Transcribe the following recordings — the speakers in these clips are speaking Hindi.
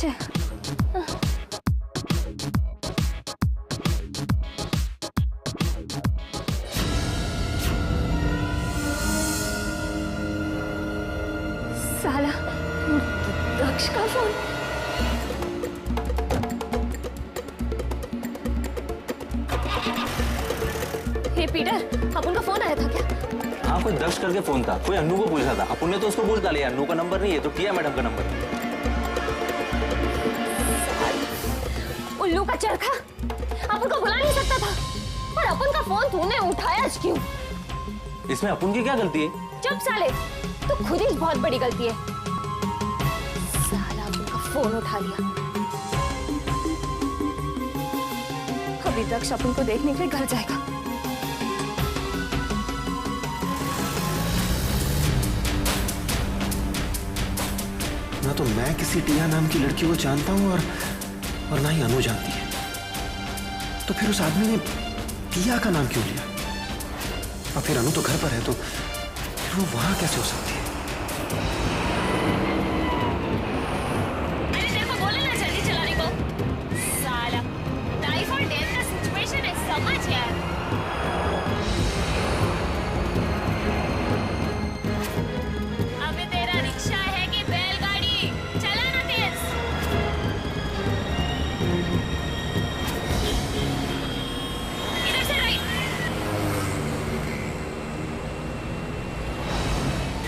नीचे। साला दक्ष का फोन। हे पीटर, अपन का फोन आया था क्या? हाँ, कोई दक्ष करके फोन था, कोई अन्नू को पूछ रहा था। अपन ने तो उसको बोल डाला, अन्नू का नंबर नहीं है तो टिया मैडम का नंबर है। उल्लू का चरखा, अपन को बुला नहीं सकता था, पर अपन का फोन तूने उठाया क्यों? इसमें अपन की क्या गलती है? चुप साले, तो खुद ही बहुत बड़ी गलती है। साला अपन का फोन उठा लिया। अभी दक्ष अपन को देखने के लिए घर जाएगा। ना तो मैं किसी टिया नाम की लड़की को जानता हूँ और ना ही अनु जानती है। तो फिर उस आदमी ने टिया का नाम क्यों लिया? और फिर अनु तो घर पर है, तो फिर वो वहां कैसे हो सकती है? अरे देखो, बोले ना जल्दी चलाने को। साला लाइफ और डेथ का सिचुएशन है, समझ यार। अबे तेरा रिक्शा है कि बैलगाड़ी? चला ना तेज। इधर से राइट।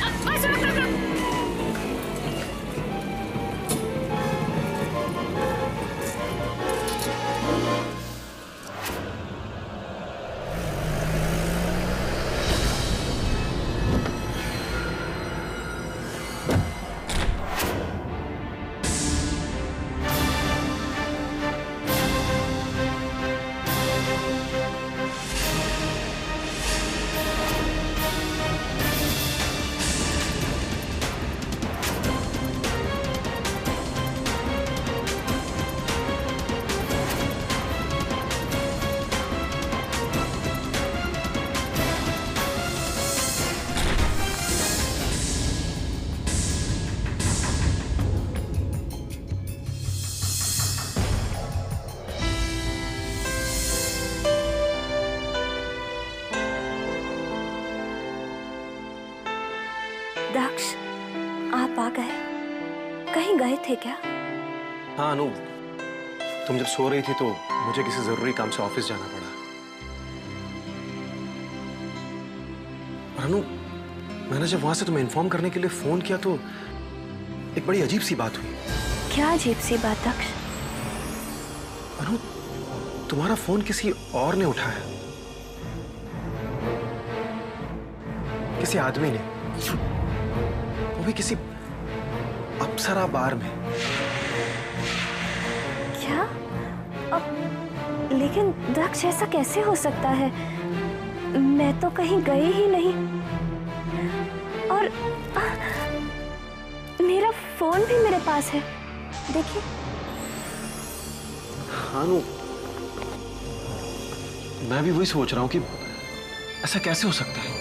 अब बस रुक रुक रुक। दक्ष, आप आ गए। कहीं गए थे क्या? हाँ अनु, तुम जब सो रही थी तो मुझे किसी जरूरी काम से ऑफिस जाना पड़ा। और अनु, मैंने जब वहां से तुम्हें इन्फॉर्म करने के लिए फोन किया तो एक बड़ी अजीब सी बात हुई। क्या अजीब सी बात दक्ष? अनु, तुम्हारा फोन किसी और ने उठाया, किसी आदमी ने, वो भी किसी अप्सरा बार में। क्या? अब लेकिन दक्ष, ऐसा कैसे हो सकता है? मैं तो कहीं गई ही नहीं, और मेरा फोन भी मेरे पास है, देखिए। हाँ अनु, मैं भी वही सोच रहा हूँ कि ऐसा कैसे हो सकता है।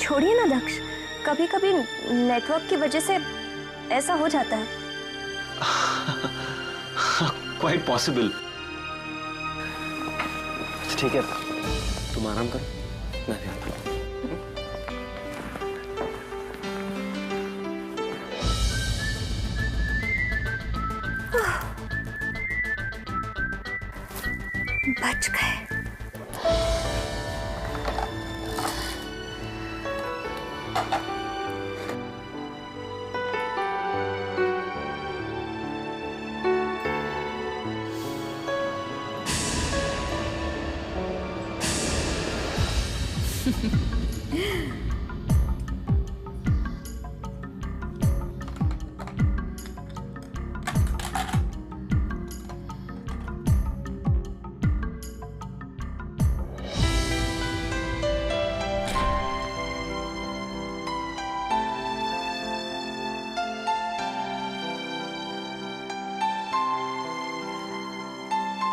छोड़िए ना दक्ष, कभी कभी नेटवर्क की वजह से ऐसा हो जाता है। Quite possible. ठीक है, तुम आराम करो, मैं भी आता हूँ। बच गए।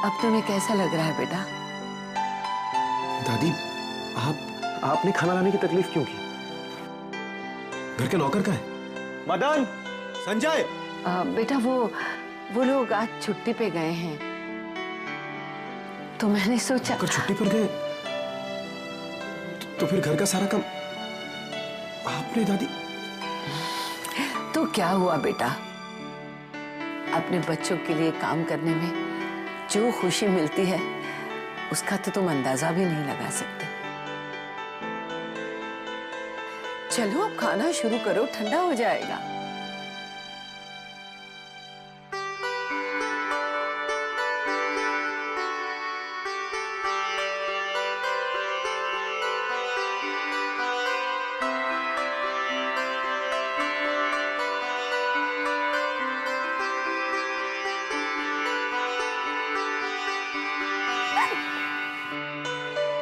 अब तुम्हें कैसा लग रहा है बेटा? दादी, आपने खाना लाने की तकलीफ क्यों की? घर के नौकर का है। मदन, संजय! बेटा वो लोग आज छुट्टी पे गए हैं, तो मैंने सोचा। अगर छुट्टी पर गए तो फिर घर का सारा काम आपने दादी। तो क्या हुआ बेटा, अपने बच्चों के लिए काम करने में जो खुशी मिलती है उसका तो तुम अंदाजा भी नहीं लगा सकते। चलो अब खाना शुरू करो, ठंडा हो जाएगा।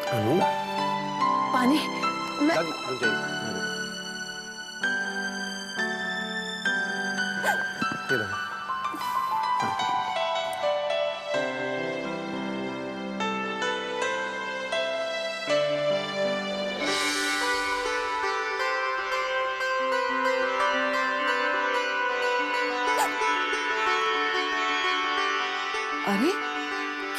अनु, पानी मैं दादी रुक जाइए। ये लो। अरे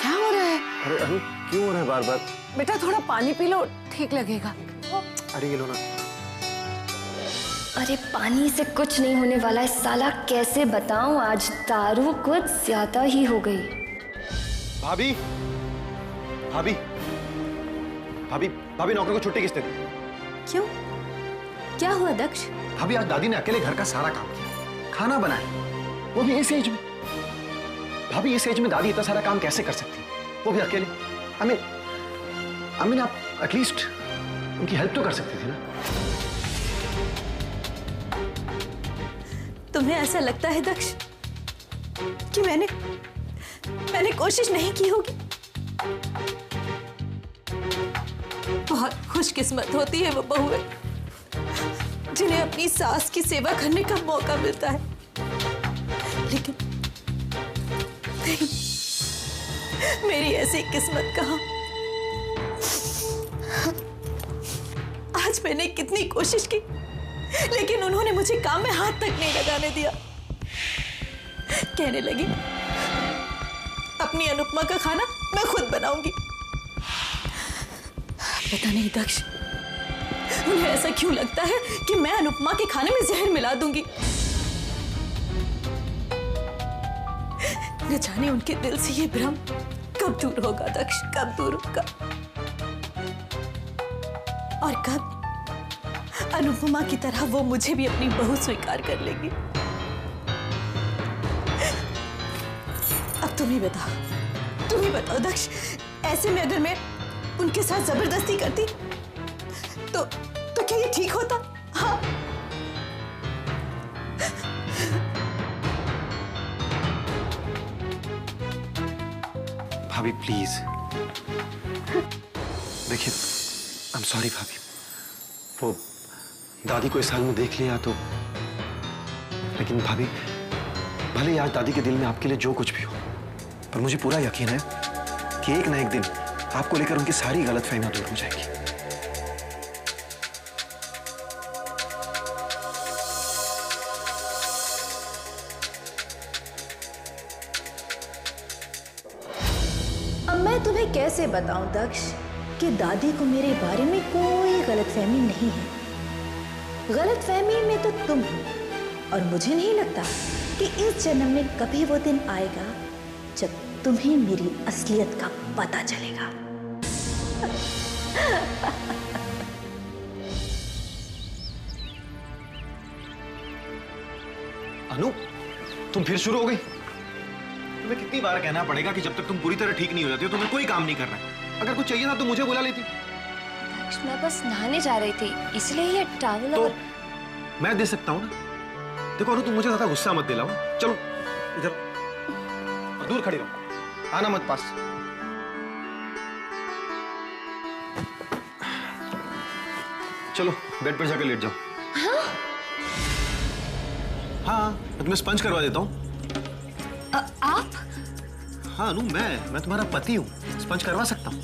क्या हो रहा है? अरे अनु, क्यों हो रहा है बार बार? बेटा थोड़ा पानी पी लो, ठीक लगेगा। अरे ये लो ना। अरे पानी से कुछ नहीं होने वाला है साला, कैसे बताऊं, आज दारू कुछ ज्यादा ही हो गई। भाभी, भाभी, भाभी, भाभी, नौकर को छुट्टी किस दिन? क्यों, क्या हुआ दक्ष? भाभी आज दादी ने अकेले घर का सारा काम किया, खाना बनाया, वो भी इस एज में। भाभी इस एज में दादी इतना सारा काम कैसे कर सकती, वो भी अकेले? अमीन आप एटलीस्ट उनकी हेल्प तो कर सकती थी ना। तुम्हें ऐसा लगता है दक्ष कि मैंने कोशिश नहीं की होगी? बहुत खुशकिस्मत होती है वो बहुएं जिन्हें अपनी सास की सेवा करने का मौका मिलता है, लेकिन नहीं, मेरी ऐसी किस्मत कहाँ। आज मैंने कितनी कोशिश की, लेकिन उन्होंने मुझे काम में हाथ तक नहीं लगाने दिया। कहने लगी अपनी अनुपमा का खाना मैं खुद बनाऊंगी। पता नहीं दक्ष, उन्हें ऐसा क्यों लगता है कि मैं अनुपमा के खाने में जहर मिला दूंगी। न जाने उनके दिल से ये भ्रम कब दूर होगा दक्ष, कब दूर होगा, और कब अनुपमा की तरह वो मुझे भी अपनी बहू स्वीकार कर लेगी। अब तुम ही बताओ दक्ष, ऐसे में अगर मैं उनके साथ जबरदस्ती करती तो क्या ये ठीक होता? हाँ, भाभी प्लीज देखिए, आई एम सॉरी भाभी, वो दादी को इस हाल में देख लिया तो, लेकिन भाभी भले आज दादी के दिल में आपके लिए जो कुछ भी हो, पर मुझे पूरा यकीन है कि एक ना एक दिन आपको लेकर उनकी सारी गलतफहमियां दूर हो जाएगी। अब मैं तुम्हें कैसे बताऊं दक्ष कि दादी को मेरे बारे में कोई गलतफहमी नहीं है। गलतफहमी में तो तुम हो, और मुझे नहीं लगता कि इस जन्म में कभी वो दिन आएगा जब तुम्हें मेरी असलियत का पता चलेगा। अनु, तुम फिर शुरू हो गई? तुम्हें कितनी बार कहना पड़ेगा कि जब तक तुम पूरी तरह ठीक नहीं हो जाती हो तुम्हें कोई काम नहीं करना है। अगर कुछ चाहिए ना तो मुझे बुला लेती। मैं बस नहाने जा रही थी, इसलिए ये टॉवल तो और... मैं दे सकता हूँ ना। देखो अनु, तुम मुझे ज्यादा गुस्सा मत दिलाओ। चलो इधर दूर खड़ी रहो, आना मत पास। चलो बेड पर जाकर लेट जाओ। हाँ, मैं तुम्हें स्पंज करवा देता हूँ। आप? हाँ अनु, मैं तुम्हारा पति हूँ, स्पंज करवा सकता हूँ।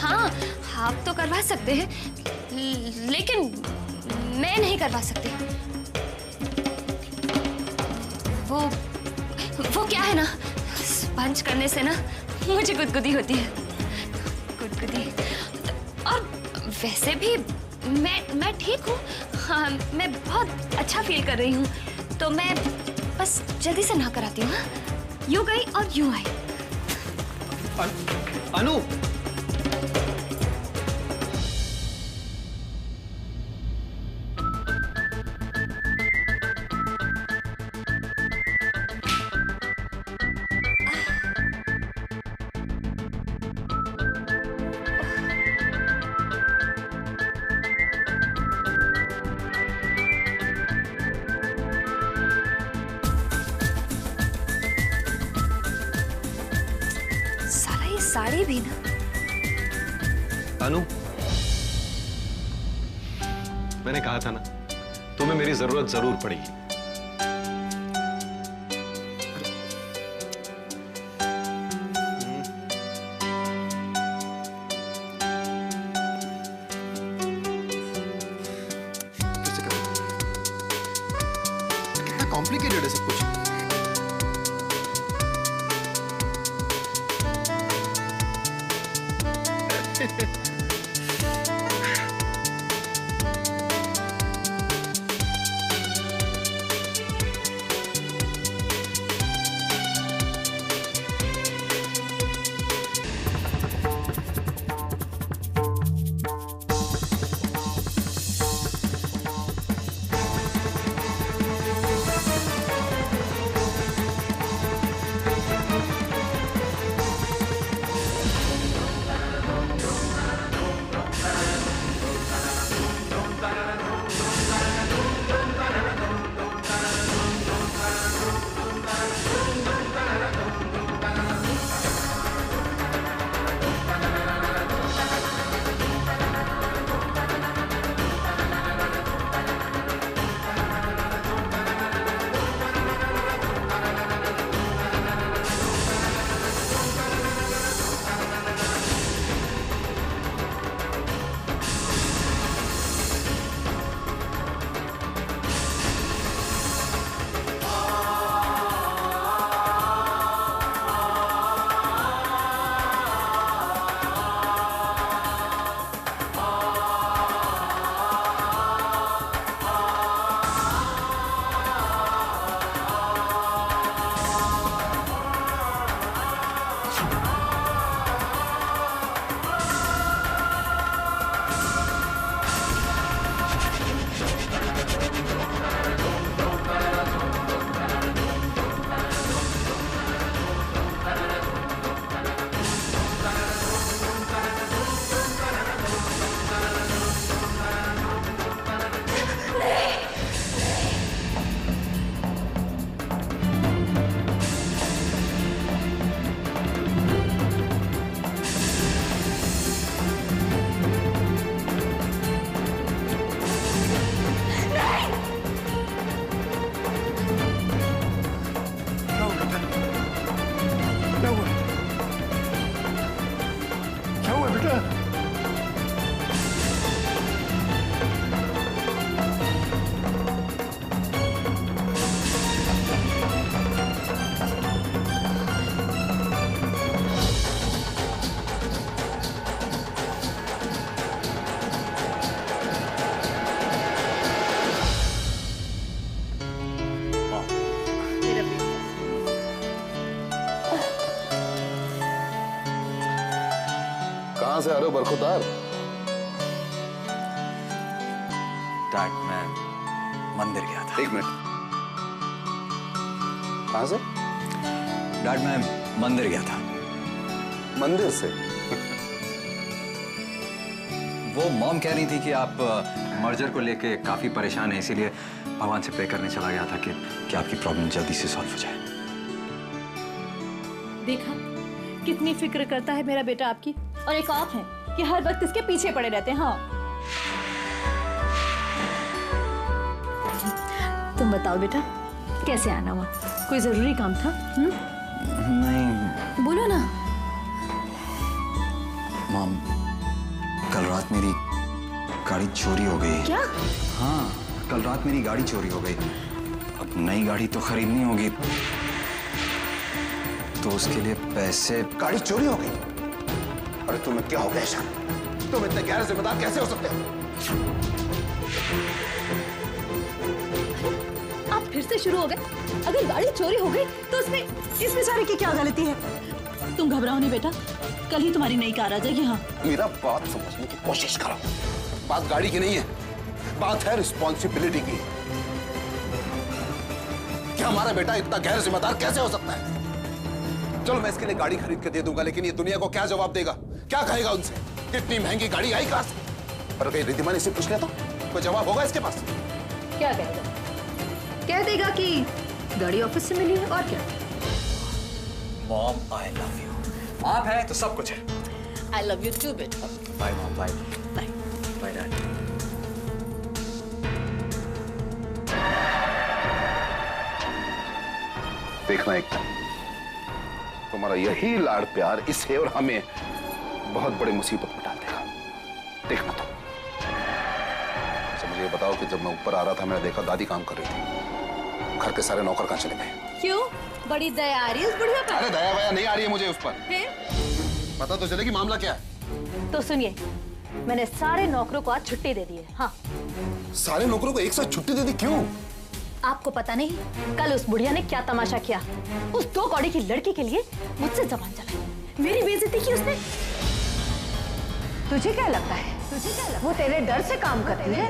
हाँ, आप तो करवा सकते हैं, लेकिन मैं नहीं करवा सकती। वो क्या है ना, स्पंज करने से ना मुझे गुदगुदी होती है, गुदगुदी। और वैसे भी मैं ठीक हूँ। हाँ, मैं बहुत अच्छा फील कर रही हूँ, तो मैं बस जल्दी से ना कराती हूँ। यूं गई और यूं आई। अनु, साला ये साड़ी भी ना। अनु, मैंने कहा था ना, तुम्हें मेरी जरूरत जरूर पड़ेगी। कैसे करूं? कितना कॉम्प्लिकेटेड है सब कुछ। कहां से आ रहे हो बरखुदार? डैड, मैं मंदिर गया था। एक मिनट, कहां से? डैड, मैं मंदिर गया था। मंदिर से? वो मॉम कह रही थी कि आप मर्जर को लेके काफी परेशान हैं, इसीलिए भगवान से प्रे करने चला गया था कि आपकी प्रॉब्लम जल्दी से सॉल्व हो जाए। देखा कितनी फिक्र करता है मेरा बेटा आपकी, और एक आप हैं कि हर वक्त इसके पीछे पड़े रहते हैं। हाँ, तुम बताओ बेटा, कैसे आना हुआ? कोई जरूरी काम था? नहीं, बोलो ना। मॉम, कल रात मेरी गाड़ी चोरी हो गई। क्या? हाँ, कल रात मेरी गाड़ी चोरी हो गई। अब नई गाड़ी तो खरीदनी होगी, तो उसके लिए पैसे। गाड़ी चोरी हो गई? अरे तुम्हें क्या हो गया ईशान? तुम इतने गैर जिम्मेदार कैसे हो सकते हो? आप फिर से शुरू हो गए। अगर गाड़ी चोरी हो गई तो उसमें इस बेचारे की क्या गलती है? तुम घबराओ नहीं बेटा, कल ही तुम्हारी नई कार आ जाएगी। हाँ, मेरा बात समझने की कोशिश करो। बात गाड़ी की नहीं है, बात है रिस्पॉन्सिबिलिटी की। क्या हमारा बेटा इतना गैर जिम्मेदार कैसे हो सकता है? चलो मैं इसके लिए गाड़ी खरीद के दे दूंगा, लेकिन ये दुनिया को क्या जवाब देगा? क्या कहेगा उनसे? इतनी महंगी गाड़ी आई कहां से? पर कहीं रिद्धिमा ने इसे पूछ लिया तो कोई जवाब होगा इसके पास? क्या कहेगा? कह देगा कि गाड़ी ऑफिस से मिली है, और क्या? Mom I love you. आप है तो सब कुछ है। आई लव यू टू बेटा। Bye mom, bye bye. Bye dad. देखना एक तुम्हारा यही लाड़ प्यार इसे और हमें बहुत बड़ी मुसीबत में डाल देगा। देखना तो। अच्छा मुझे ये बताओ कि जब मैं ऊपर आ रहा था मैंने देखा दादी काम कर रही थी, घर के सारे नौकर कहां चले गए? क्यों? बड़ी दया आ रही है उस बुढ़िया पर? अरे दया वया नहीं आ रही है मुझे उस पर। फिर? पता तो चले कि मामला क्या है। तो सुनिए, मैंने सारे नौकरों को आज छुट्टी दे दी है। हाँ। सारे नौकरों को एक साथ छुट्टी दे दी? क्यों? आपको पता नहीं कल उस बुढ़िया ने क्या तमाशा किया? उस 2 कौड़ी की लड़की के लिए मुझसे जबान चलाई, मेरी बेइज्जती की उसने। तुझे क्या लगता है? वो तेरे डर से काम करती है?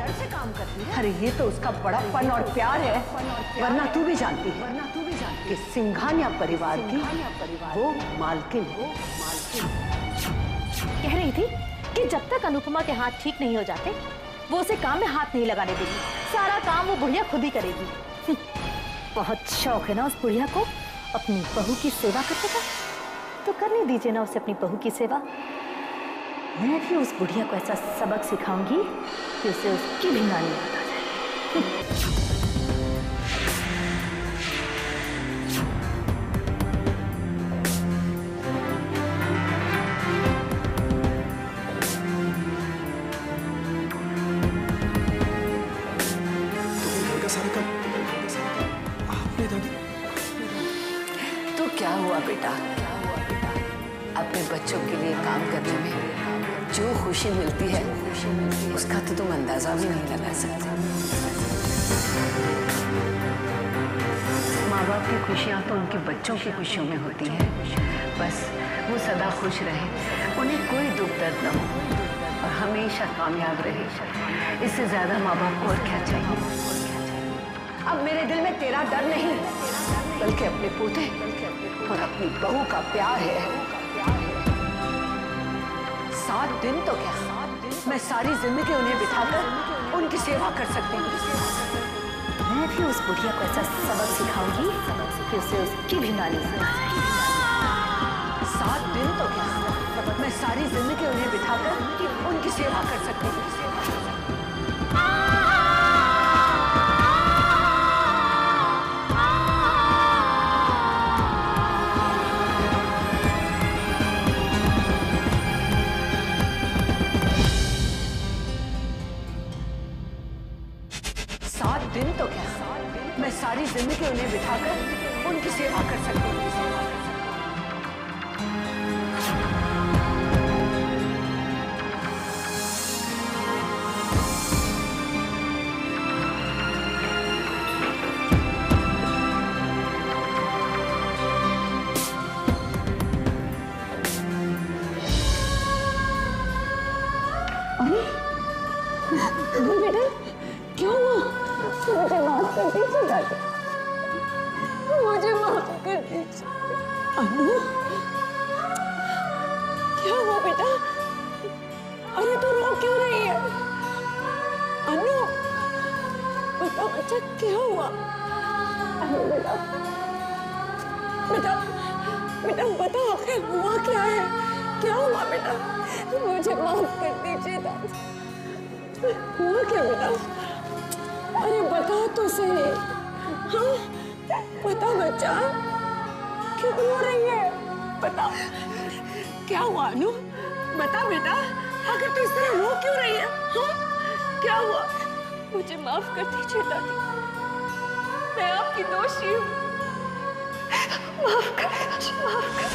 अरे ये तो उसका बड़ापन और प्यार है, वरना तू भी जानती है कि सिंघानिया परिवार की वो मालकिन है। कह रही थी कि जब तक अनुपमा के हाथ ठीक नहीं हो जाते वो उसे काम में हाथ नहीं लगाने देगी, सारा काम वो बुढ़िया खुद ही करेगी। बहुत शौक है ना उस बुढ़िया को अपनी बहू की सेवा करने का, तो करने दीजिए ना उसे अपनी बहू की सेवा। मैं भी उस बुढ़िया को ऐसा सबक सिखाऊंगी कि उसे उसकी भी नानी याद आ जाए। तो क्या हुआ बेटा? अपने बच्चों के लिए काम करने में जो खुशी मिलती है उसका तो तुम अंदाजा भी नहीं लगा सकते। माँ बाप की खुशियाँ तो उनके बच्चों की खुशियों में होती हैं। बस वो सदा खुश रहे, उन्हें कोई दुख दर्द न हो और हमेशा कामयाब रहे, इससे ज्यादा माँ बाप को और क्या चाहिए? अब मेरे दिल में तेरा डर नहीं, बल्कि अपने पोते और अपनी बहू का प्यार है। 7 दिन तो क्या, मैं सारी जिंदगी उन्हें बिठाकर उनकी सेवा कर सकती हूँ। मैं भी उस बुढ़िया को ऐसा सबक सिखाऊंगी कि उसे उसकी भी नानी याद आ जाए। 7 दिन तो क्या, मैं सारी जिंदगी उन्हें बिठाकर उनकी सेवा कर सकती हूँ। दिन तो क्या, मैं सारी जिंदगी उन्हें बिठाकर उनकी सेवा कर सकती हूँ। बेटा क्यों हुआ? मुझे माफ कर दीजिए दादी, मुझे माफ कर दीजिए। अनु, क्या हुआ बेटा? अरे तू रो क्यों रही है? अनु, बताओ अच्छा क्या हुआ? अनु बेटा, बेटा बेटा बताओ आखिर हुआ क्या है? क्या हुआ बेटा? मुझे माफ कर दीजिए दादी। हुआ क्या बेटा? अरे बताओ तो सही। हाँ बता बच्चा, क्यों रो रही है? बता क्या हुआ अनु? बता बेटा, अगर तू इस तरह रो क्यों रही है? हाँ क्या हुआ? मुझे माफ कर दीजिए दादी, मैं आपकी दोषी हूँ। माफ कर, माफ कर।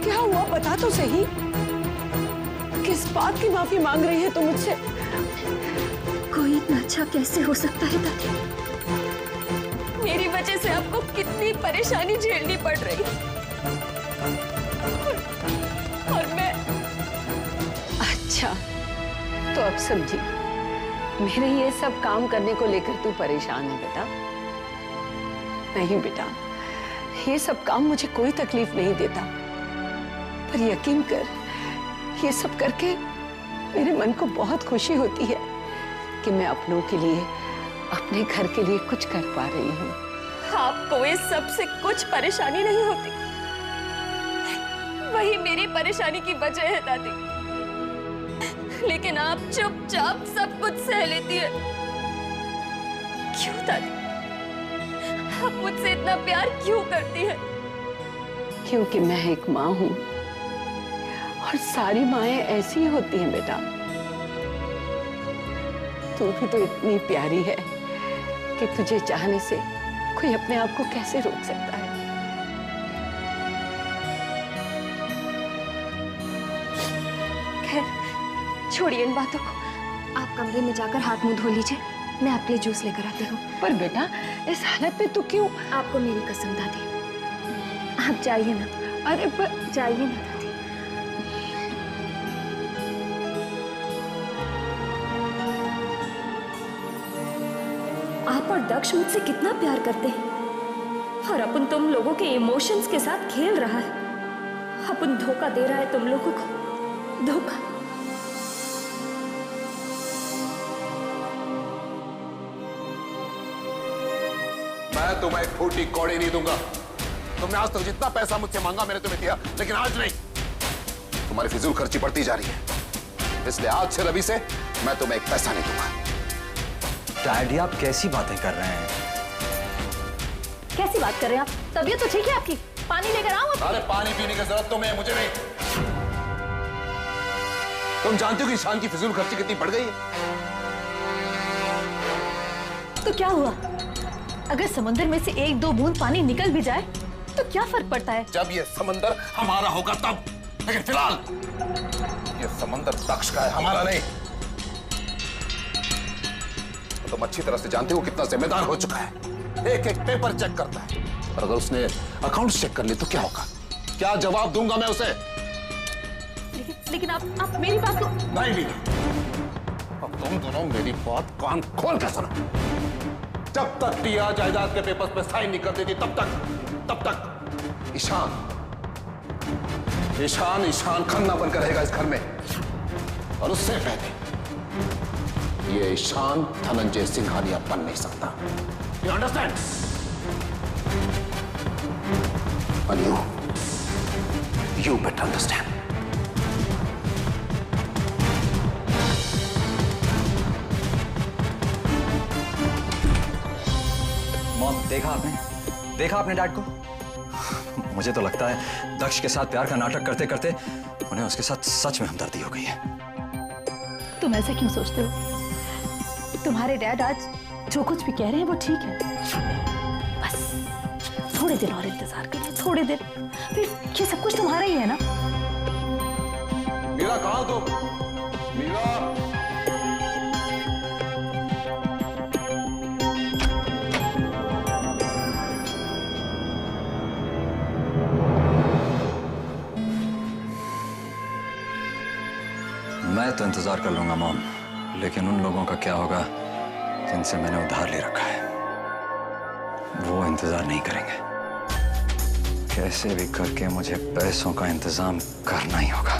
क्या हुआ बता तो सही। किस बात की माफी मांग रही है तू मुझसे? कोई इतना अच्छा कैसे हो सकता है दादी? मेरी वजह से आपको कितनी परेशानी झेलनी पड़ रही है। और मैं अच्छा, तो अब समझी। मेरे ये सब काम करने को लेकर तू परेशान है बेटा? नहीं बेटा, ये सब काम मुझे कोई तकलीफ नहीं देता, पर यकीन कर, ये सब करके मेरे मन को बहुत खुशी होती है कि मैं अपनों के लिए, अपने घर के लिए कुछ कर पा रही हूँ। आपको इस सब से कुछ परेशानी नहीं होती, वही मेरी परेशानी की वजह है दादी। लेकिन आप चुपचाप सब कुछ सह लेती है। क्यों दादी? आप मुझसे इतना प्यार क्यों करती है? क्योंकि मैं एक माँ हूँ, और सारी माएं ऐसी ही होती हैं बेटा। तू भी तो इतनी प्यारी है कि तुझे चाहने से कोई अपने आप को कैसे रोक सकता है। खैर, छोड़िए इन बातों को। आप कमरे में जाकर हाथ मुंह धो लीजिए, मैं आपके लिए जूस लेकर आती हूँ। पर बेटा, इस हालत में तू क्यों? आपको मेरी कसम दादी, आप जाइए ना। अरे पर जाइए ना दादी। आप और दक्ष मुझसे कितना प्यार करते हैं, और अपन तुम लोगों के इमोशंस के साथ खेल रहा है। अपन धोखा दे रहा है तुम लोगों को, धोखा। मैं तुम्हें एक फूटी कौड़ी नहीं दूंगा। तुमने आज तक जितना पैसा मुझसे मांगा मैंने तुम्हें दिया, लेकिन आज नहीं। तुम्हारी फिजूल खर्ची बढ़ती जा रही है, इसलिए आज से रवि से मैं तुम्हें एक पैसा नहीं दूंगा। डैडी, आप कैसी बातें कर रहे हैं? कैसी बात कर रहे हैं आप? तबीयत तो ठीक है आपकी? पानी लेकर आऊं? अरे पानी पीने की जरूरत तुम्हें है, मुझे नहीं। तुम जानती हो कि ईशान की फिजूल खर्ची कितनी बढ़ गई है? तो क्या हुआ? अगर समुद्र में से एक दो बूंद पानी निकल भी जाए तो क्या फर्क पड़ता है? जब ये समंदर हमारा होगा तब, लेकिन फिलहाल ये समंदर दक्ष का है, हमारा नहीं। तो तुम अच्छी तरह से जानते हो कितना जिम्मेदार हो चुका है। एक एक पेपर चेक करता है, और अगर उसने अकाउंट्स चेक कर लिए तो क्या होगा? क्या जवाब दूंगा मैं उसे? लेकिन आप मेरी बात को नहीं मीना, अब तुम दोनों मेरी बात कान खोल कर सुनो। जब तक टिया जायदाद के पेपर्स पे साइन नहीं कर देती तब तक ईशान खन्ना बनकर रहेगा इस घर में। और उससे पहले ये ईशान धनंजय सिंघानिया बन नहीं सकता। You understand? And you better understand. Mom, देखा आपने डैड को? मुझे तो लगता है दक्ष के साथ प्यार का नाटक करते करते उन्हें उसके साथ सच में हमदर्दी हो गई है। तुम ऐसे क्यों सोचते हो? तुम्हारे डैड आज जो कुछ भी कह रहे हैं वो ठीक है। बस थोड़े दिन और इंतजार करो, थोड़े दिन, फिर ये सब कुछ तुम्हारा ही है ना। मीरा, कहाँ तुम? मीरा, मैं तो इंतजार कर लूंगा मॉम, लेकिन उन लोगों का क्या होगा जिनसे मैंने उधार ले रखा है? वो इंतजार नहीं करेंगे। कैसे भी करके मुझे पैसों का इंतजाम करना ही होगा।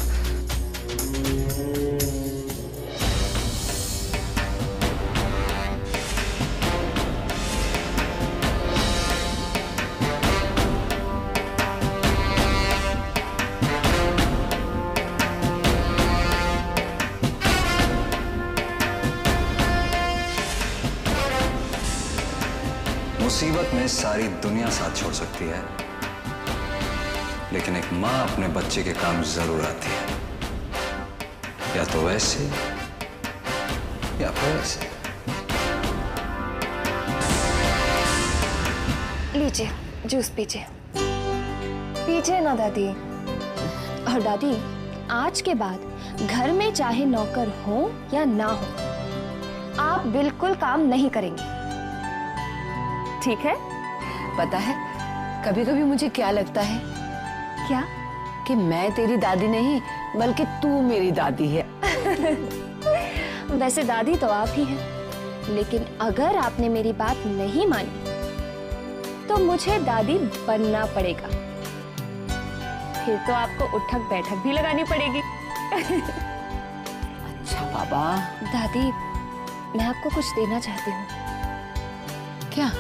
मुसीबत में सारी दुनिया साथ छोड़ सकती है, लेकिन एक मां अपने बच्चे के काम जरूर आती है, या तो वैसे या फिर वैसे। लीजिए जूस पीजिए। पीजिए ना दादी। और दादी, आज के बाद घर में चाहे नौकर हो या ना हो, आप बिल्कुल काम नहीं करेंगे, ठीक है? पता है कभी कभी मुझे क्या लगता है? क्या? कि मैं तेरी दादी नहीं बल्कि तू मेरी दादी है। वैसे दादी तो आप ही हैं, लेकिन अगर आपने मेरी बात नहीं मानी तो मुझे दादी बनना पड़ेगा। फिर तो आपको उठक बैठक भी लगानी पड़ेगी। अच्छा बाबा। दादी, मैं आपको कुछ देना चाहती हूँ। क्या?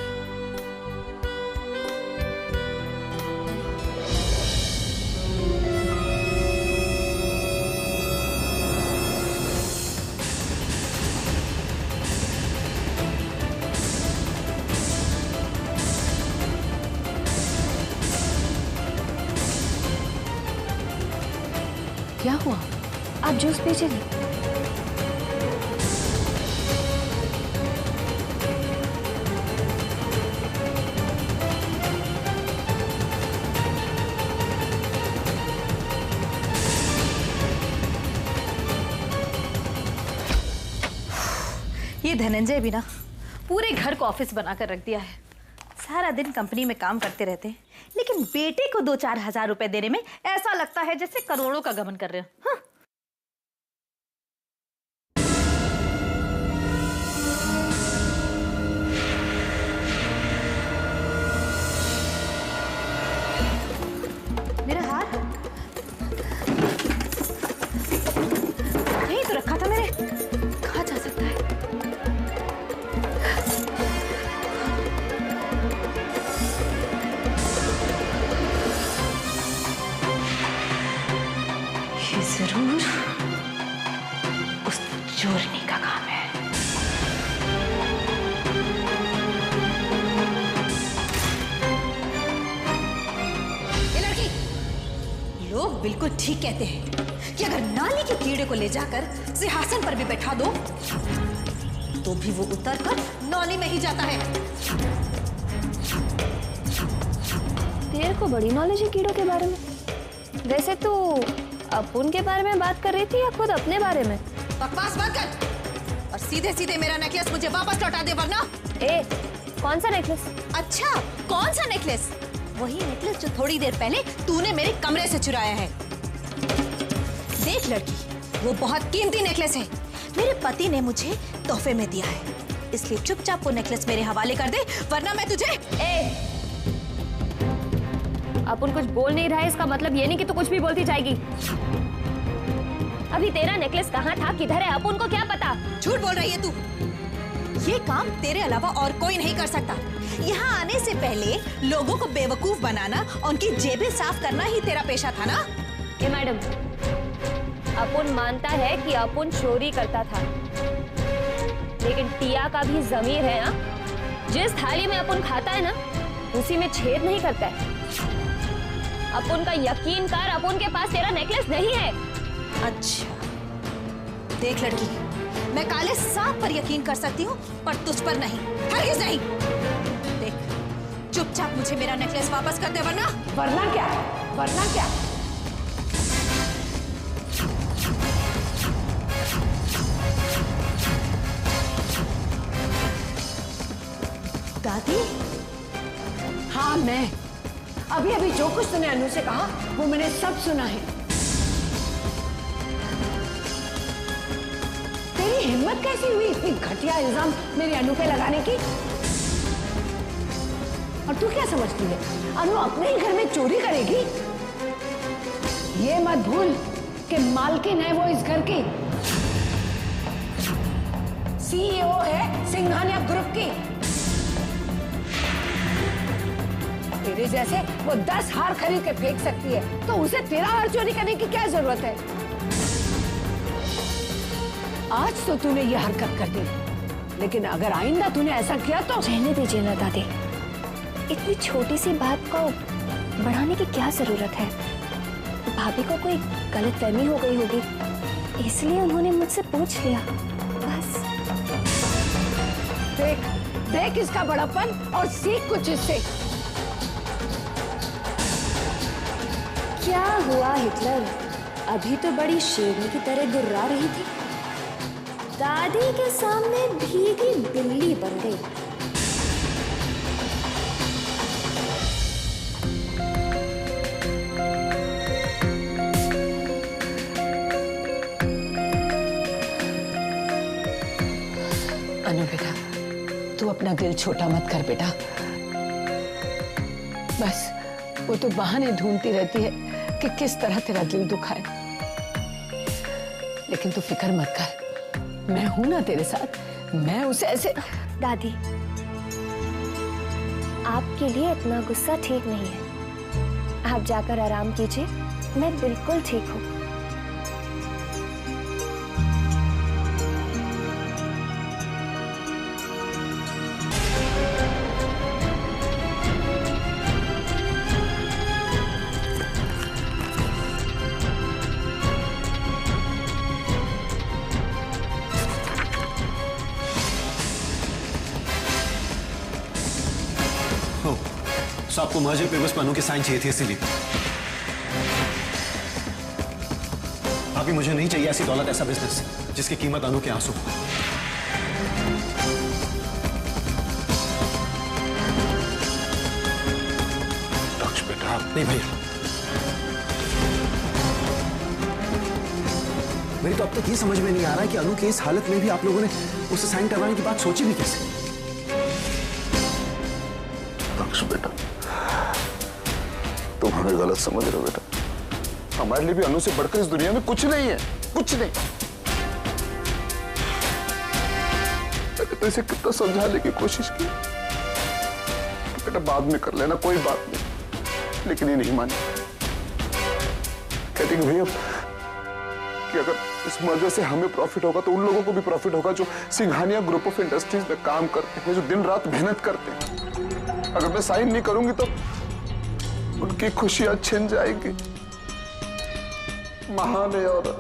क्या हुआ? आप जूस पीजिए ना। ये धनंजय भी ना पूरे घर को ऑफिस बनाकर रख दिया है। सारा दिन कंपनी में काम करते रहते हैं, लेकिन बेटे को 2-4 हजार रुपए देने में ऐसा लगता है जैसे करोड़ों का गमन कर रहे हो। हाँ? मेरा हाथ यही तो रखा था मैंने, कहाँ जा सकता है? ये जरूर उस चोरनी का काम है। ये लड़की, लोग बिल्कुल ठीक कहते हैं कि अगर नाली के कीड़े को ले जाकर सिंहासन पर भी बैठा दो तो भी वो उतर कर नाली में ही जाता है। तेरे को बड़ी नॉलेज है कीड़ों के बारे में। वैसे तू अपुन के बारे में बात कर रही थी या खुद अपने बारे में? बकवास बंद कर और सीधे सीधे मेरा नेकलेस मुझे वापस लौटा दे, वरना। ए, कौन सा नेकलेस? अच्छा, कौन सा नेकलेस? वही नेकलेस जो थोड़ी देर पहले तूने मेरे कमरे से चुराया है। देख लड़की, वो बहुत कीमती नेकलेस है, मेरे पति ने मुझे तोहफे में दिया है, इसलिए चुपचाप वो नेकलेस मेरे हवाले कर दे, वरना मैं तुझे। अपुन कुछ बोल नहीं रहा है, इसका मतलब ये नहीं कि तू कुछ भी बोलती जाएगी। अभी तेरा नेकलेस कहाँ था, किधर है, अपुन को क्या पता? झूठ बोल रही है तू। ये काम तेरे अलावा और कोई नहीं कर सकता। यहाँ आने से पहले लोगों को बेवकूफ बनाना, उनकी जेबें साफ करना ही तेरा पेशा था ना? ए मैडम, अपुन मानता है कि अपुन चोरी करता था, लेकिन टिया का भी ज़मीर है ना। जिस थाली में अपुन खाता है ना, उसी में छेद नहीं करता है। अपुन का यकीन कर, अपुन के पास तेरा नेकलेस नहीं है। अच्छा, देख लड़की, मैं काले सांप पर यकीन कर सकती हूँ, पर तुझ पर नहीं, हरगिज़ नहीं। देख, चुपचाप मुझे मेरा नेकलेस वापस कर दे, वरना। वरना क्या? वरना क्या? दादी? हाँ, मैं अभी अभी जो कुछ तूने अनु से कहा वो मैंने सब सुना है। तेरी हिम्मत कैसी हुई इतनी घटिया इल्जाम मेरी अनु पे लगाने की? और तू क्या समझती है अनु अपने ही घर में चोरी करेगी? ये मत भूल कि मालकिन है वो इस घर की, सीईओ है सिंघानिया ग्रुप की। तेरे जैसे वो 10 हार खरीद के फेंक सकती है, तो उसे तेरा हार चोरी करने की क्या जरूरत है? आज तो तूने ये हरकत कर दी, लेकिन अगर आइंदा तूने ऐसा किया तो। रहने दीजिए ना दादी, इतनी छोटी सी बात को बढ़ाने की क्या जरूरत है? भाभी को कोई गलतफहमी हो गई होगी, इसलिए उन्होंने मुझसे पूछ लिया, बस। देख देख इसका बड़ापन और सीख कुछ इससे। क्या हुआ हिटलर? अभी तो बड़ी शेरनी की तरह गुर्रा रही थी, दादी के सामने भीगी बिल्ली बन गई। अनु बेटा, तू अपना दिल छोटा मत कर बेटा। बस वो तो बहाने ढूंढती रहती है कि किस तरह तेरा दिल दुखाए। लेकिन तू फिक्र मत कर, मैं हूं ना तेरे साथ। मैं उसे ऐसे। दादी, आपके लिए इतना गुस्सा ठीक नहीं है। आप जाकर आराम कीजिए, मैं बिल्कुल ठीक हूँ। तो आपको मर्जर पेपर्स पर अनु के साइन चाहिए थे, इसीलिए। अभी मुझे नहीं चाहिए ऐसी दौलत, ऐसा बिजनेस जिसकी कीमत अनु के आंसू। दक्ष बेटा। नहीं भैया, मेरी तो अब तक ये समझ में नहीं आ रहा है कि अनु के इस हालत में भी आप लोगों ने उसे साइन करवाने की बात सोची भी कैसे? दक्ष बेटा, तुम हमें गलत समझ रहे हो बेटा। हमारे लिए भी अनु से बढ़कर इस दुनिया में कुछ नहीं है, कुछ नहीं। मैंने तो इसे कितना समझाने की कोशिश की, बेटा बाद में कर लेना, कोई बात नहीं। लेकिन ये नहीं मानी। कहती कि भैया कि अगर इस मर्जर से हमें प्रॉफिट होगा तो उन लोगों को भी प्रॉफिट होगा जो सिंघानिया ग्रुप ऑफ इंडस्ट्रीज में काम करते हैं, जो दिन रात मेहनत करते हैं। अगर मैं साइन नहीं करूंगी तो उनकी खुशियां छिन जाएंगी। महान है औरत।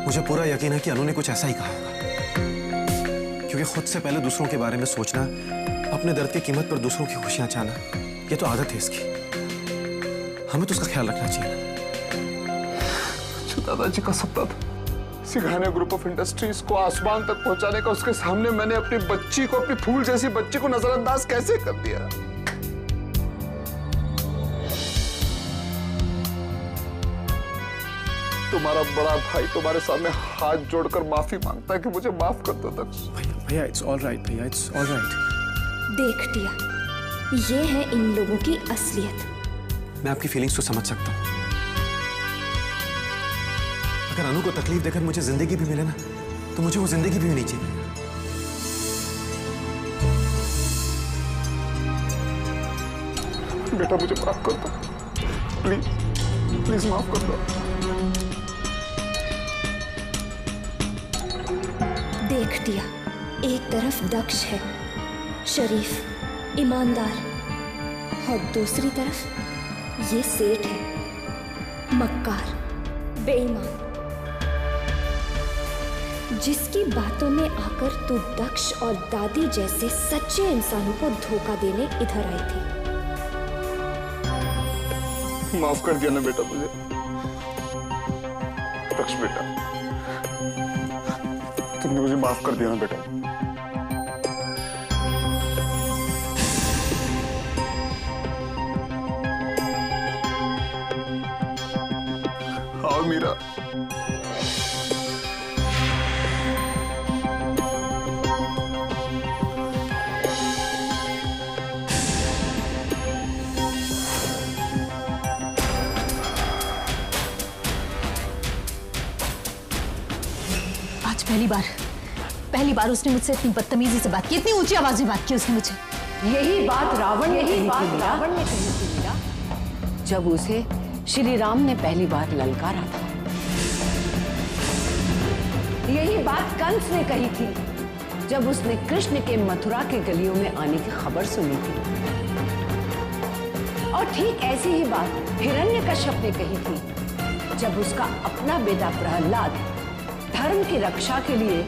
मुझे पूरा यकीन है कि अनु ने कुछ ऐसा ही कहा होगा, क्योंकि खुद से पहले दूसरों के बारे में सोचना, अपने दर्द की कीमत पर दूसरों की खुशियां चाहना, ये तो आदत है इसकी। हमें तो उसका ख्याल रखना चाहिए। दादाजी का सपना था सिंघानिया ग्रुप ऑफ इंडस्ट्रीज को आसमान तक पहुंचाने का। उसके सामने मैंने अपनी बच्ची को, अपनी फूल जैसी बच्ची को नजरअंदाज कैसे कर दिया। तुम्हारा बड़ा भाई तुम्हारे सामने हाथ जोड़कर माफी मांगता है कि मुझे माफ कर दो दक्ष। भैया इट्स ऑल राइट, भैया इट्स ऑल राइट। देख टिया, ये है इन लोगों की असलियत। मैं आपकी फीलिंग्स को समझ सकता हूँ। अगर अनु को तकलीफ देकर मुझे जिंदगी भी मिले ना, तो मुझे वो जिंदगी भी नहीं चाहिए। बेटा मुझे माफ कर दो, प्लीज प्लीज माफ कर दो। देख टिया, एक तरफ दक्ष है, शरीफ, ईमानदार, और दूसरी तरफ ये सेठ है, मक्कार, बेईमान, जिसकी बातों में आकर तू दक्ष और दादी जैसे सच्चे इंसानों को धोखा देने इधर आई थी। माफ कर दिया ना बेटा मुझे। दक्ष बेटा, तुमने मुझे माफ कर दिया ना बेटा। आओ मीरा। पहली बार उसने मुझसे इतनी बदतमीजी से बात की, इतनी ऊंची आवाज में बात की उसने मुझे। यही बात रावण ने कही थी मीरा, जब उसे श्री राम ने पहली बार ललकारा था। यही बात कंस ने कही थी जब उसने कृष्ण के मथुरा के गलियों में आने की खबर सुनी थी। और ठीक ऐसी ही बात हिरण्यकश्यप ने कही थी जब उसका अपना बेटा प्रहलाद धर्म की रक्षा के लिए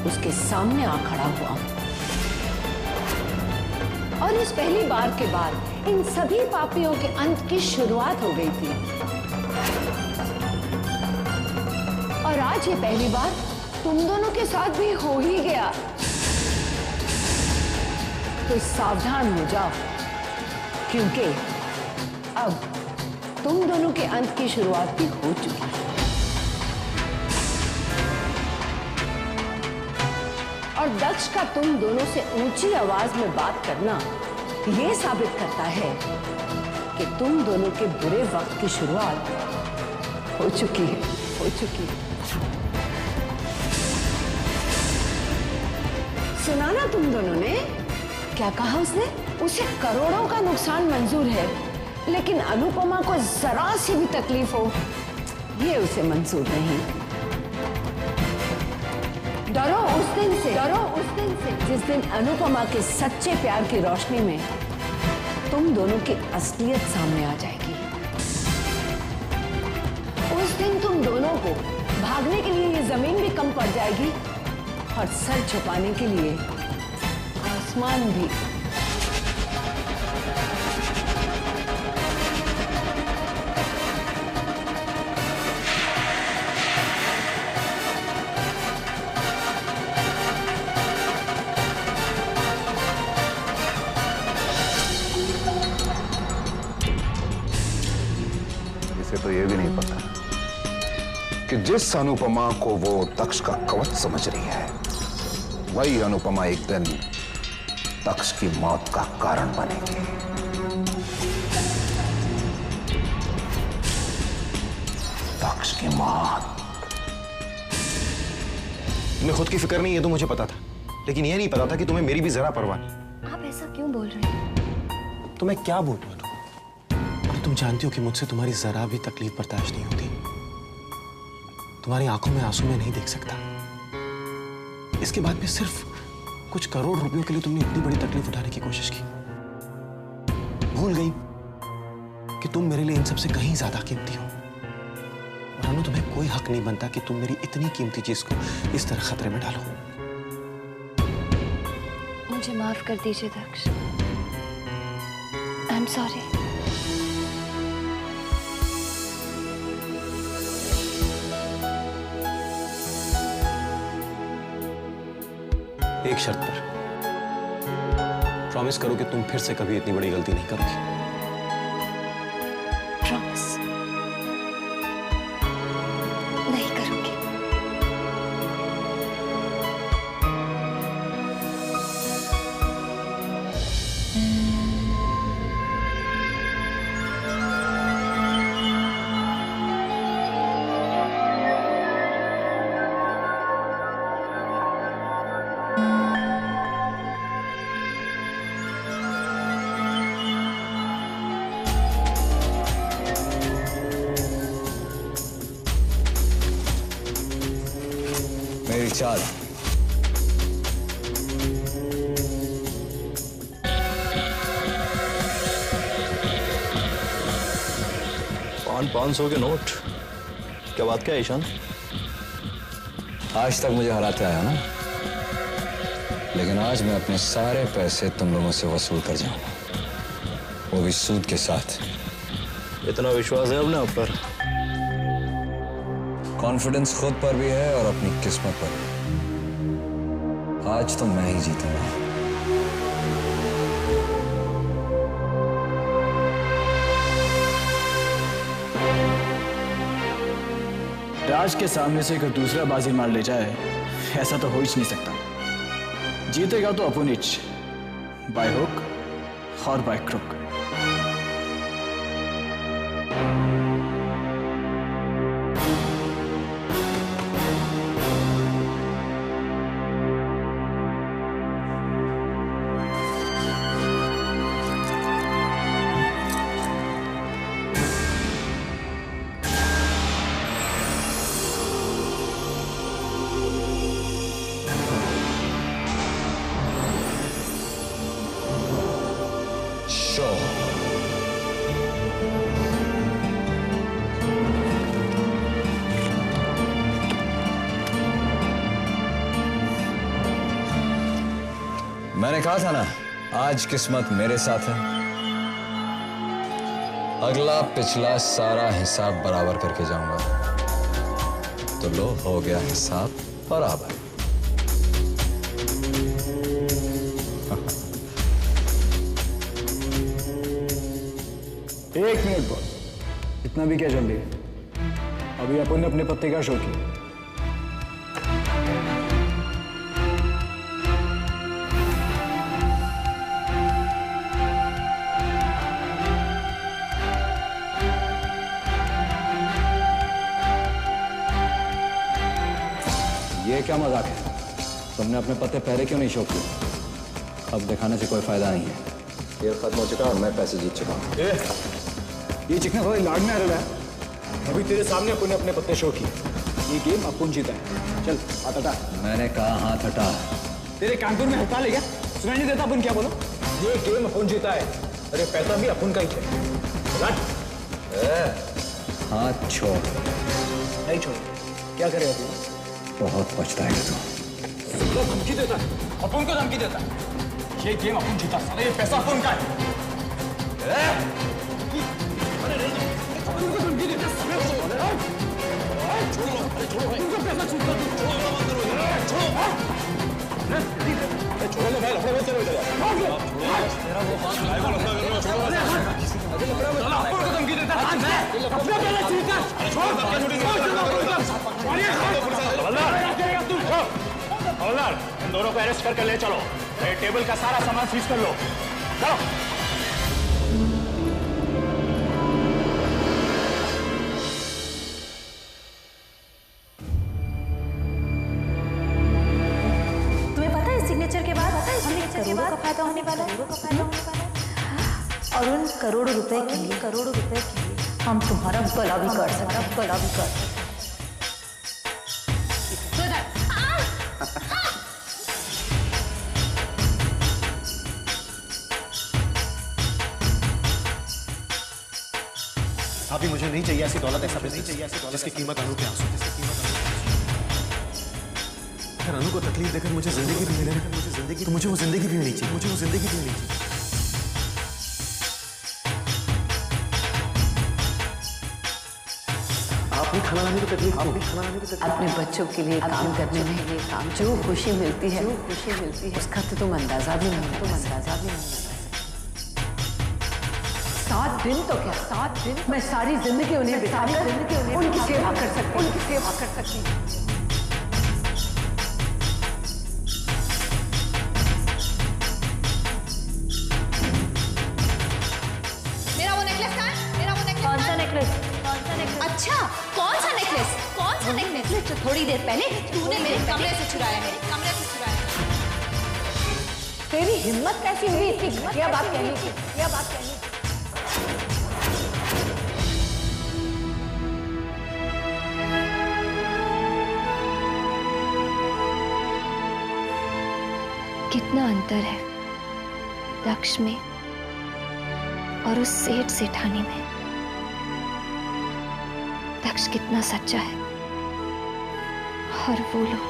उसके सामने आ खड़ा हुआ। और इस पहली बार के बाद इन सभी पापियों के अंत की शुरुआत हो गई थी। और आज ये पहली बार तुम दोनों के साथ भी हो ही गया। तो सावधान हो जाओ, क्योंकि अब तुम दोनों के अंत की शुरुआत भी हो चुकी है। और दक्ष का तुम दोनों से ऊंची आवाज में बात करना यह साबित करता है कि तुम दोनों के बुरे वक्त की शुरुआत हो चुकी है, हो चुकी है। सुना ना तुम दोनों ने क्या कहा उसने? उसे करोड़ों का नुकसान मंजूर है, लेकिन अनुपमा को जरा सी भी तकलीफ हो ये उसे मंजूर नहीं। डरो उस दिन से, डरो उस दिन से जिस दिन अनुपमा के सच्चे प्यार की रोशनी में तुम दोनों की असलियत सामने आ जाएगी। उस दिन तुम दोनों को भागने के लिए ये जमीन भी कम पड़ जाएगी और सर छुपाने के लिए आसमान भी। इसे तो ये भी नहीं पता कि जिस अनुपमा को वो दक्ष का कवच समझ रही है, वही अनुपमा एक दिन दक्ष की मौत का कारण बनेगी। दक्ष की मौत। तुम्हें खुद की फिक्र नहीं, ये तो मुझे पता था, लेकिन ये नहीं पता था कि तुम्हें मेरी भी जरा परवाह नहीं। आप ऐसा क्यों बोल रहे हैं? तो मैं क्या बोलूं? तुम जानती हो कि मुझसे तुम्हारी जरा भी तकलीफ बर्दाश्त नहीं होती। तुम्हारी आंखों में आंसू मैं नहीं देख सकता। इसके बाद भी सिर्फ कुछ करोड़ रुपयों के लिए तुमने इतनी बड़ी तकलीफ उठाने की कोशिश की। भूल गई कि तुम मेरे लिए इन सबसे कहीं ज्यादा कीमती हो। और अनु, तुम्हें कोई हक नहीं बनता कि तुम मेरी इतनी कीमती चीज को इस तरह खतरे में डालो। मुझे माफ कर दीजिए दक्ष। I am sorry. एक शर्त पर। प्रॉमिस करो कि तुम फिर से कभी इतनी बड़ी गलती नहीं करोगी। प्रॉमिस नहीं करूंगी। मेरी चाल। $500 के नोट। क्या बात क्या ईशान? आज तक मुझे हराते आया ना, लेकिन आज मैं अपने सारे पैसे तुम लोगों से वसूल कर जाऊंगा, वो भी सूद के साथ। इतना विश्वास है अपने आप पर? कॉन्फिडेंस खुद पर भी है और अपनी किस्मत पर भी। आज तो मैं ही जीतूंगा। राज के सामने से कोई दूसरा बाजी मार ले जाए, ऐसा तो हो ही नहीं सकता। जीतेगा तो अपुनिच, बाय हुक और बाय क्रुक। मैंने कहा था ना, आज किस्मत मेरे साथ है। अगला पिछला सारा हिसाब बराबर करके जाऊंगा। तो लो, हो गया हिसाब बराबर। एक मिनट बॉस, इतना भी क्या जल्दी है? अभी अपन ने अपने पत्ते का शो किया। ये क्या मजाक है? तुमने अपने पत्ते पहले क्यों नहीं शो किए? अब दिखाने से कोई फायदा नहीं है। ये खत्म हो चुका और मैं पैसे जीत चुका हूँ। ये चिकना थोड़ा लाड में आ रहा है। अभी तेरे सामने अपन ने अपने पत्ते शो किए। ये गेम अपन जीता है। चल हाथ हटा। मैंने कहा हाथ हटा। तेरे कानपुर में हटा ले गया? सुनाई नहीं देता अपन क्या बोलो? ये गेम अपन जीता है। अरे पैसा भी अपन का ही है। हाथ छोड़। नहीं छोड़। क्या करेगा तू? बहुत पछताएगा तू। धमकी देता है, अपन को धमकी देता है। ये गेम अपन जीता, साला ये पैसा अपन का है। धमकी देता छोड़ो ले भाई, लफड़ा मत करो इधर। तेरा वो हाथ भाई को लफड़ा कर रहे हो, छोड़ो अरे लफड़ा मत, अपन को धमकी देता है। लफड़ा पहले छूटा, छोड़ हवलदार, इन दोनों को अरेस्ट करके ले चलो। ये टेबल का सारा सामान सीज कर लो। चलो। तुम्हें पता है सिग्नेचर के बाद हमें करोड़ों का फायदा होने वाला है। और उन करोड़ों रुपए के लिए हम तुम्हारा गला भी काट सकते। अभी मुझे नहीं चाहिए ऐसी दौलत, ऐसा बिजनेस जिसकी कीमत अनु के आंसू। अगर अनु को तकलीफ देकर मुझे जिंदगी भी मिले तो मुझे वो जिंदगी भी नहीं चाहिए। आपने खाना लाने की तकलीफ अपने बच्चों के लिए काम करने में जो खुशी मिलती है उसका तो तुम अंदाजा भी नहीं लगा सकते। 7 दिन तो क्या, 7 दिन मैं सारी जिंदगी उन्हें बिताकर उनकी सेवा कर सकती हूँ। मेरा वो नेकलेस कहाँ है? मेरा वो नेकलेस कौन सा नेकलेस? अच्छा, कौन सा नेकलेस जो थोड़ी देर पहले तूने मेरे कमरे से चुराया। तेरी हिम्मत कैसी हुई इतनी घटिया बात कहने की? कितना अंतर है दक्ष में और उस सेठानी में। दक्ष कितना सच्चा है और वो लोग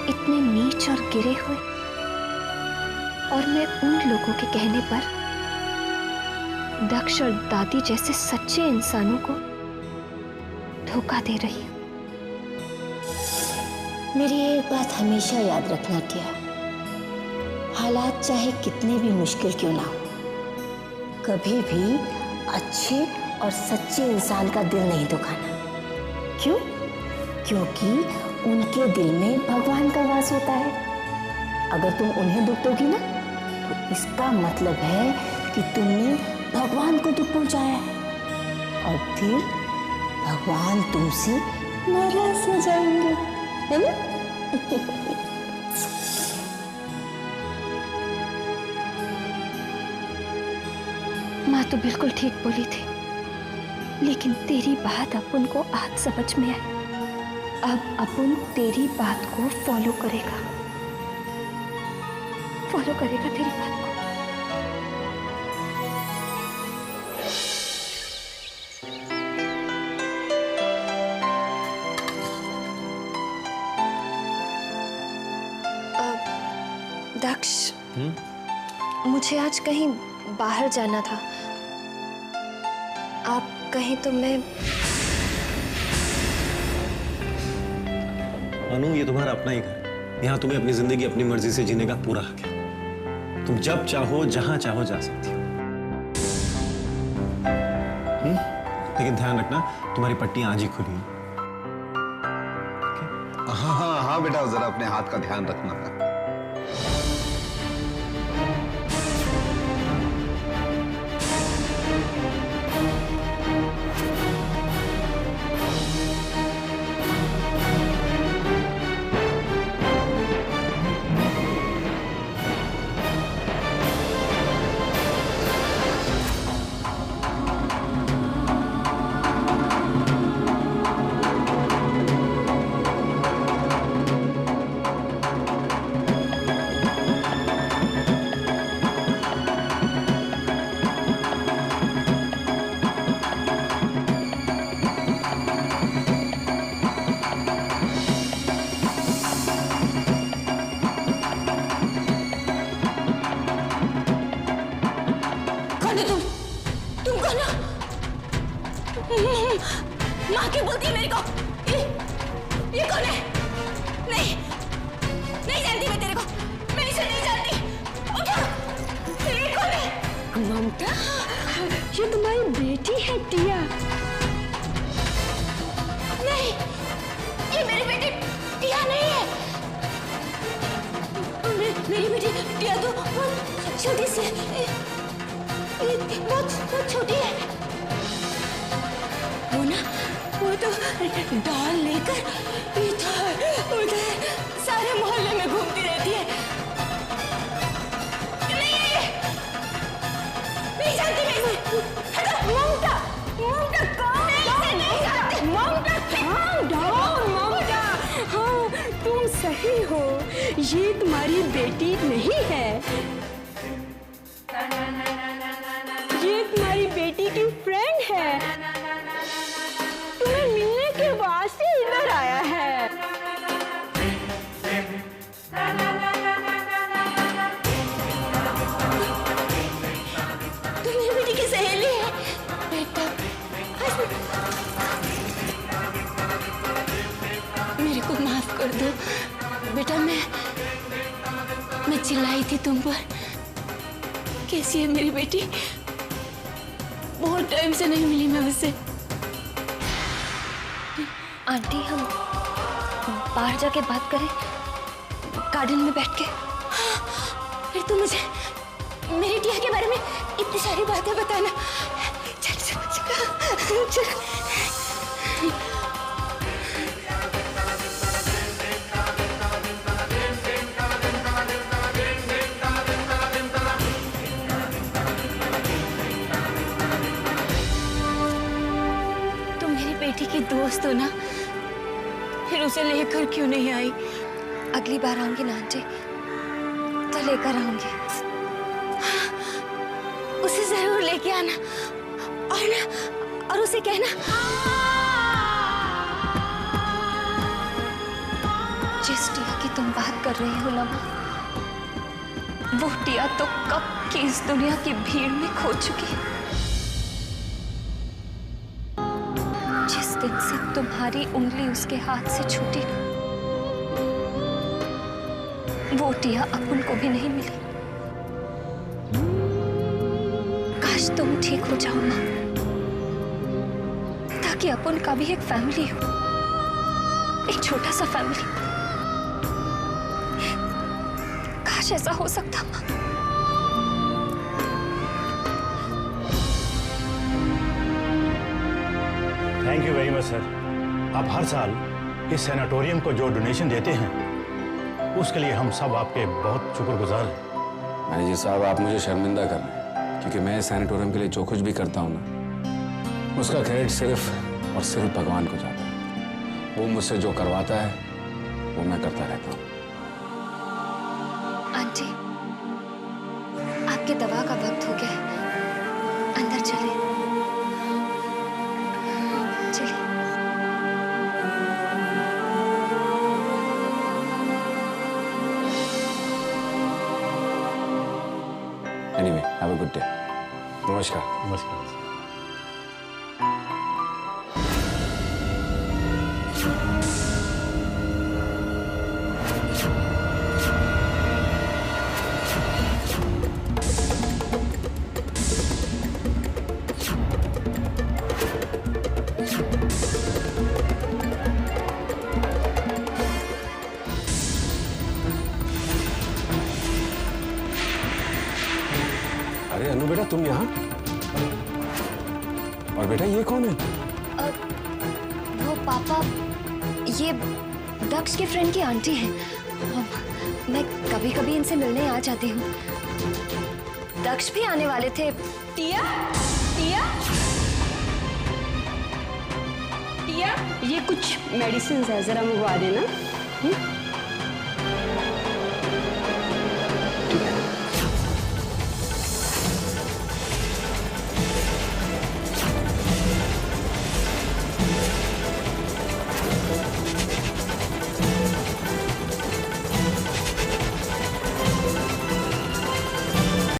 इतने नीच और गिरे हुए, और मैं उन लोगों के कहने पर दक्ष और दादी जैसे सच्चे इंसानों को धोखा दे रही हूं। मेरी एक बात हमेशा याद रखना टिया, हालात चाहे कितने भी मुश्किल क्यों ना हो, कभी भी अच्छे और सच्चे इंसान का दिल नहीं दुखाना। क्यों? क्योंकि उनके दिल में भगवान का वास होता है। अगर तुम उन्हें दुख दोगी ना, तो इसका मतलब है कि तुमने भगवान को दुख पहुंचाया है, और फिर भगवान तुमसे नाराज हो जाएंगे, है ना? माँ तो बिल्कुल ठीक बोली थी, लेकिन तेरी बात अपन को आज समझ में आई। अब अपन तेरी बात को फॉलो करेगा तेरी बात को। दक्ष, मुझे आज कहीं बाहर जाना था। आप कहें तो मैं। अनु, ये तुम्हारा अपना ही घर है। यहाँ तुम्हें अपनी जिंदगी अपनी मर्जी से जीने का पूरा हक है। तुम जब चाहो जहां चाहो जा सकती हो। लेकिन ध्यान रखना, तुम्हारी पट्टी आज ही खुली है। हाँ हाँ हाँ बेटा, जरा अपने हाथ का ध्यान रखना। माँ क्यों बोलती है मेरे को? ये कौन है? नहीं, नहीं जानती मैं तेरे को। मैं इसे नहीं जानती। ये कौन है? ममता, ये तुम्हारी बेटी है टिया। नहीं, ये मेरी बेटी टिया नहीं है। मेरी बेटी टिया तो बहुत छोटी सी है। बहुत छोटी है। वो ना, वो तो डॉल लेकर इधर उधर सारे मोहल्ले में घूमती रहती है। नहीं जानती मैं इसे। ममता, ममता कौन है? नहीं जानती। ममता, calm down, ममता। हाँ, तुम सही हो। ये तुम्हारी बेटी नहीं है। ये तुम्हारी बेटी की फ्रेंड है। तुम्हें मिलने के वास्ते इधर आया है। तुम मेरी बेटी की सहेली है। बेटा, मेरे को माफ कर दो बेटा। मैं चिल्लाई थी तुम पर। कैसी है मेरी बेटी? बहुत टाइम से नहीं मिली मैं उससे। आंटी, हम बाहर जाके बात करें, गार्डन में बैठ के। फिर तुम मुझे मेरी टिया के बारे में इतनी सारी बातें बताना। चल चल चल चल। तुम मेरी बेटी की दोस्त हो ना, फिर उसे लेकर क्यों नहीं आई? अगली बार आऊंगी ना आंटी, तो लेकर आऊंगी। उसे जरूर लेके आना। और उसे कहना जिस टिया की तुम बात कर रही हो ना माँ, वो टिया तो कब की इस दुनिया की भीड़ में खो चुकी है। जिस दिन से तुम्हारी उंगली उसके हाथ से छूटी ना, वो टिया अपन को भी नहीं मिली। काश तुम ठीक हो जाओ माँ, ताकि अपन का भी एक फैमिली हो, एक छोटा सा फैमिली। काश ऐसा हो सकता माँ। Thank you very much sir. आप हर साल इस सैनिटोरियम को जो डोनेशन देते हैं, उसके लिए हम सब आपके बहुत शुक्रगुजार हैं। मैनेजर साहब, आप मुझे शर्मिंदा कर रहे हैं, क्योंकि मैं सैनिटोरियम के लिए जो कुछ भी करता हूँ ना, उसका क्रेडिट सिर्फ और सिर्फ भगवान को जाता है। वो मुझसे जो करवाता है वो मैं करता रहता हूँ। आंटी, आपके दवा का वक्त हो गया है, अंदर चले। चलिए। Good day. नमस्कार। नमस्कार। अरे अनु बेटा, तुम यहाँ? और बेटा ये कौन है? वो पापा, ये दक्ष के फ्रेंड की आंटी है। मैं कभी कभी इनसे मिलने आ जाती हूँ। दक्ष भी आने वाले थे। टिया, टिया, टिया, ये कुछ मेडिसिन है, जरा मंगवा देना।